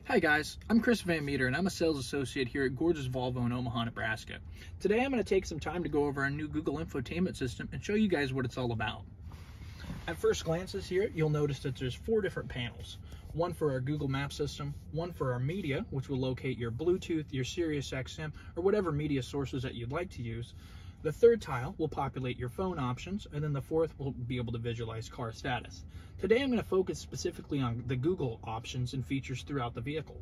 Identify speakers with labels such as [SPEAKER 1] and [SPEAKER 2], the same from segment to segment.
[SPEAKER 1] Hi guys, I'm Chris Van Meter and I'm a sales associate here at Gorges Volvo in Omaha, Nebraska. Today I'm going to take some time to go over our new Google Infotainment system and show you guys what it's all about. At first glances here, you'll notice that there's 4 different panels. One for our Google Maps system, one for our media, which will locate your Bluetooth, your Sirius XM, or whatever media sources that you'd like to use. The third tile will populate your phone options, and then the fourth will be able to visualize car status. Today I'm going to focus specifically on the Google options and features throughout the vehicle.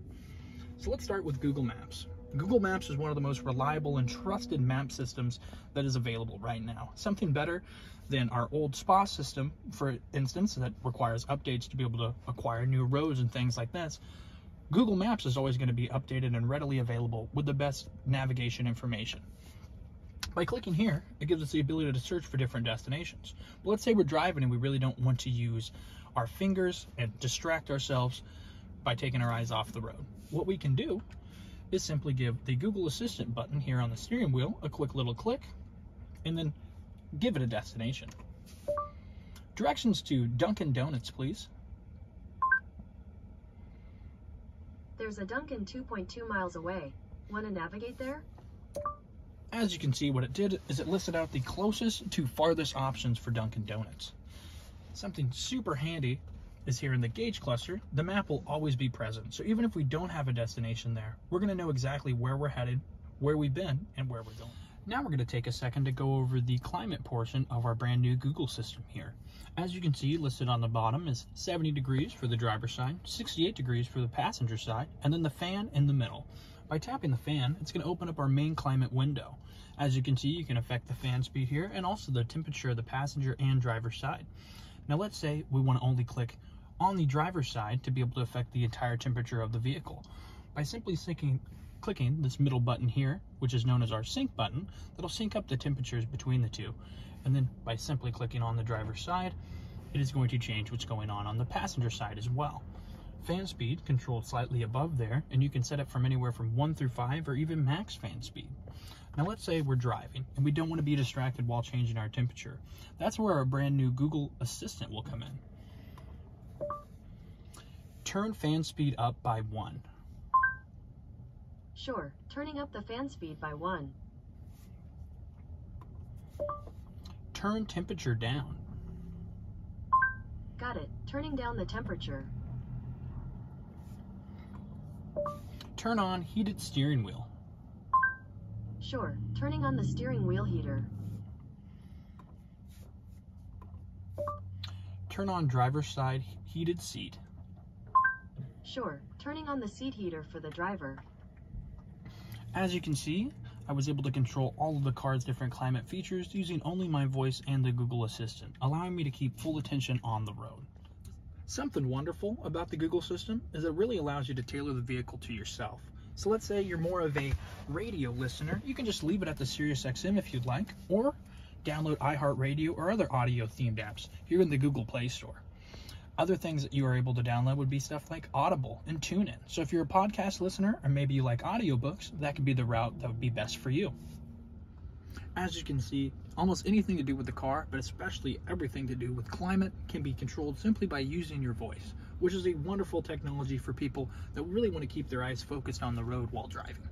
[SPEAKER 1] So let's start with Google Maps. Google Maps is one of the most reliable and trusted map systems that is available right now. Something better than our old SPA system, for instance, that requires updates to be able to acquire new roads and things like this. Google Maps is always going to be updated and readily available with the best navigation information. By clicking here, it gives us the ability to search for different destinations. But let's say we're driving and we really don't want to use our fingers and distract ourselves by taking our eyes off the road. What we can do is simply give the Google Assistant button here on the steering wheel a quick little click, and then give it a destination. Directions to Dunkin' Donuts, please.
[SPEAKER 2] There's a Dunkin' 2.2 miles away. Want to navigate there?
[SPEAKER 1] As you can see, what it did is it listed out the closest to farthest options for Dunkin' Donuts. Something super handy is here in the gauge cluster, the map will always be present. So even if we don't have a destination there, we're going to know exactly where we're headed, where we've been, and where we're going. Now we're going to take a second to go over the climate portion of our brand new Google system here. As you can see, listed on the bottom is 70 degrees for the driver's side, 68 degrees for the passenger side, and then the fan in the middle. By tapping the fan, it's going to open up our main climate window. As you can see, you can affect the fan speed here and also the temperature of the passenger and driver's side. Now let's say we want to only click on the driver's side to be able to affect the entire temperature of the vehicle. By simply clicking this middle button here, which is known as our sync button, that'll sync up the temperatures between the two. And then by simply clicking on the driver's side, it is going to change what's going on the passenger side as well. Fan speed controlled slightly above there, and you can set it from anywhere from 1 through 5 or even max fan speed. Now let's say we're driving and we don't want to be distracted while changing our temperature. That's where our brand new Google Assistant will come in. Turn fan speed up by 1.
[SPEAKER 2] Sure, turning up the fan speed by 1.
[SPEAKER 1] Turn temperature down.
[SPEAKER 2] Got it, turning down the temperature.
[SPEAKER 1] Turn on heated steering wheel.
[SPEAKER 2] Sure, turning on the steering wheel heater.
[SPEAKER 1] Turn on driver's side heated seat.
[SPEAKER 2] Sure, turning on the seat heater for the driver.
[SPEAKER 1] As you can see, I was able to control all of the car's different climate features using only my voice and the Google Assistant, allowing me to keep full attention on the road. Something wonderful about the Google system is it really allows you to tailor the vehicle to yourself. So let's say you're more of a radio listener, you can just leave it at the Sirius XM if you'd like, or download iHeartRadio or other audio themed apps here in the Google Play Store. Other things that you are able to download would be stuff like Audible and TuneIn. So if you're a podcast listener or maybe you like audiobooks, that could be the route that would be best for you. As you can see, almost anything to do with the car, but especially everything to do with climate, can be controlled simply by using your voice, which is a wonderful technology for people that really want to keep their eyes focused on the road while driving.